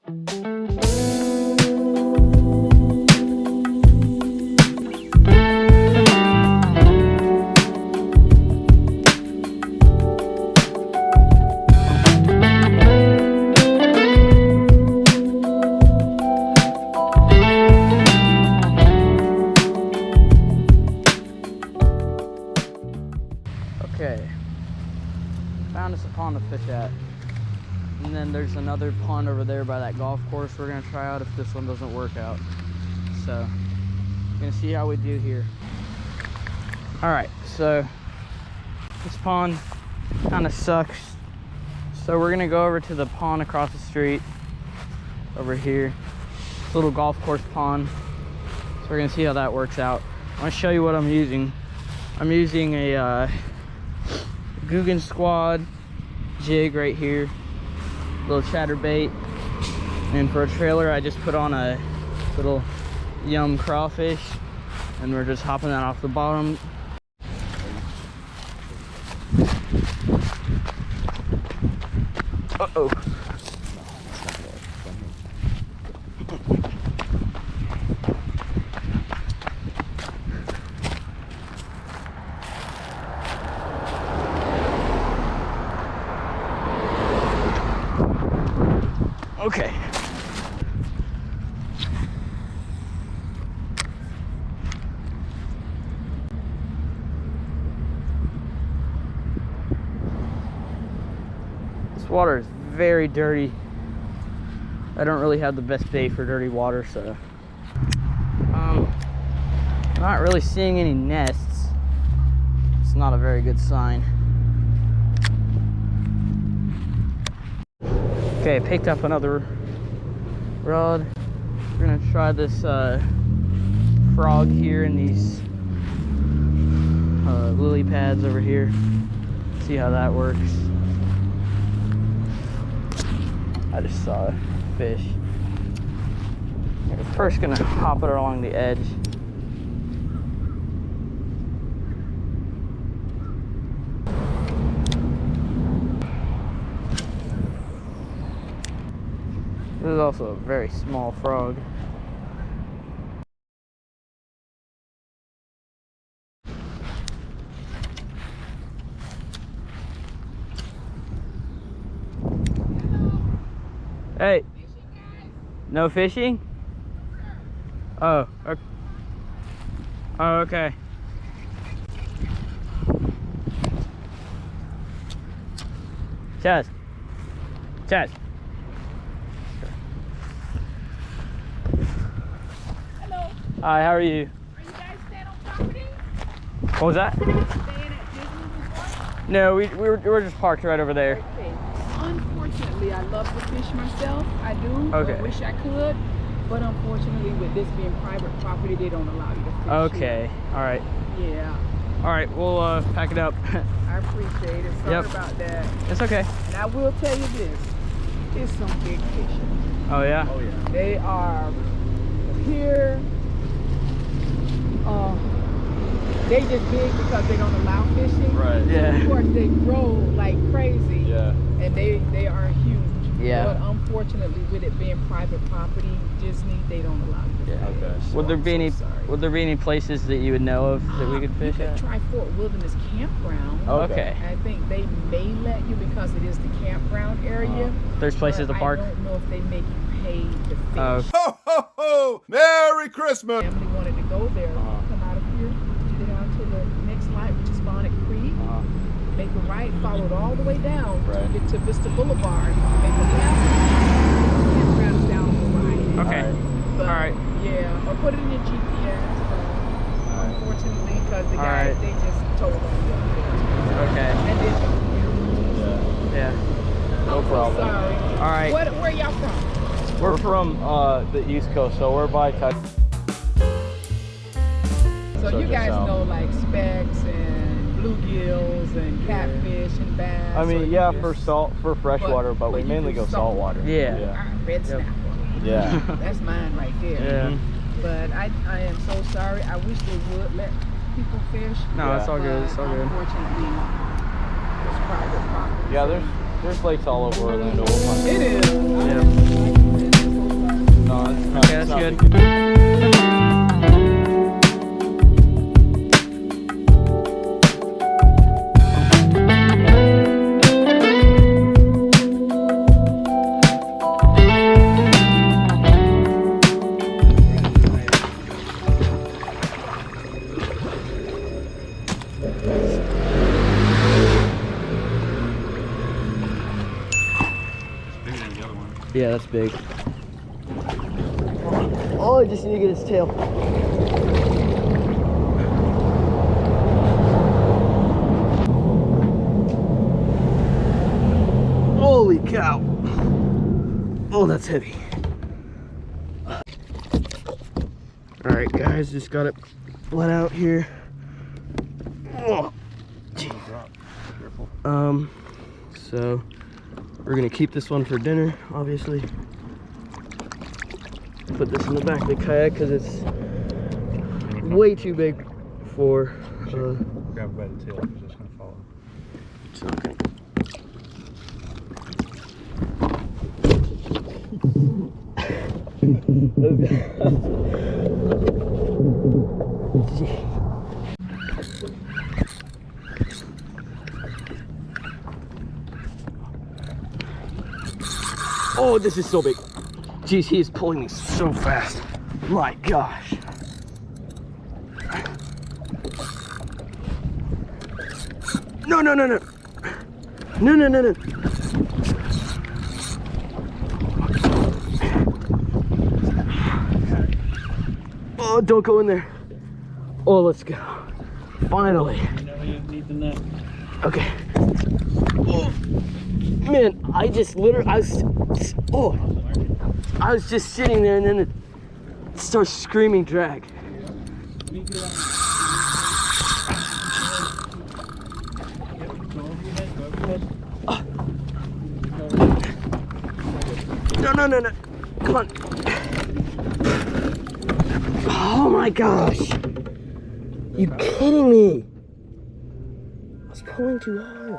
Okay, found us a pond to fish at, and then there's another pond over there by that golf course we're gonna try out if this one doesn't work out. So, gonna see how we do here. All right, so this pond kind of sucks. So we're gonna go over to the pond across the street over here. This little golf course pond. So we're gonna see how that works out. I wanna show you what I'm using. I'm using a Guggen Squad jig right here, little chatterbait, and for a trailer I just put on a little yum crawfish, and we're just hopping that off the bottom. Uh-oh. Okay. This water is very dirty. I don't really have the best bait for dirty water, so I'm not really seeing any nests. It's not a very good sign. Okay, picked up another rod. We're gonna try this frog here in these lily pads over here. See how that works. I just saw a fish. I'm first gonna hop it along the edge. This is also a very small frog. Hey, no fishing? Oh, okay. Oh, okay. Chaz. Chaz. Hello. Hi, how are you? Are you guys staying on property? What was that? Staying at Disney Resort? No, we were just parked right over there. Okay. Unfortunately, I love to fish myself. I do. Okay. I wish I could. But unfortunately, with this being private property, they don't allow you to fish. Okay, all right. Yeah. All right, we'll pack it up. I appreciate it. Sorry about that. It's okay. And I will tell you this. It's some big fish. Oh, yeah? Oh yeah. They are here. They just big because they don't allow fishing. Right. Yeah. Of course, they grow like crazy. Yeah. And they are huge. Yeah. But unfortunately, with it being private property, Disney, they don't allow you to Yeah. fish. Okay. Would there I'm be so any sorry. Would there be any places that you would know of that we could fish You could at? try Fort Wilderness Campground. Okay. I think they may let you because it is the campground area. There's places but to park? I don't know if they make you pay to fish. Oh. Ho ho ho! Merry Christmas! Family wanted to go there. Come out of here, down to the next light, which is Bonnet Creek. Make a right, followed all the way down Right. to get to Vista Boulevard. Make a left. Campground is down on the right. Okay. But, All right. Yeah, or put it in your GPS. Unfortunately, because the All guys, right. they just told them. Okay. And then, Yeah. No problem. sorry. All right. Where y'all from? We're from the East Coast, so we're by Texas. So you just guys south. know like specks and bluegills and catfish and bass. I or mean, you yeah, just- for freshwater, but we you mainly do go saltwater. Yeah. Red snapper. Yeah. That's mine right there. Yeah. But I am so sorry. I wish they would let people fish. No, Yeah. it's all good. It's all but good. Unfortunately, it's private property. Yeah, there's lakes all over Orlando. We'll find It is. Yeah. good. Yeah, that's big. Oh, I just need to get his tail. Holy cow. Oh, that's heavy. All right, guys, just got it let out here. Oh. So we're gonna keep this one for dinner, obviously. Put this in the back of the kayak because it's way too big for. Grab it by the tail, it's just gonna follow. It's not gonna. Oh, this is so big. Jeez, he is pulling me so fast. My gosh. No, no, no, no. No, no, no, no. Oh, don't go in there. Oh, let's go. Finally. Okay. Oh, man, I just literally, I was just sitting there and then it starts screaming drag. Oh. No, no, no, no. Come on. Oh my gosh. You kidding me? I was pulling too hard.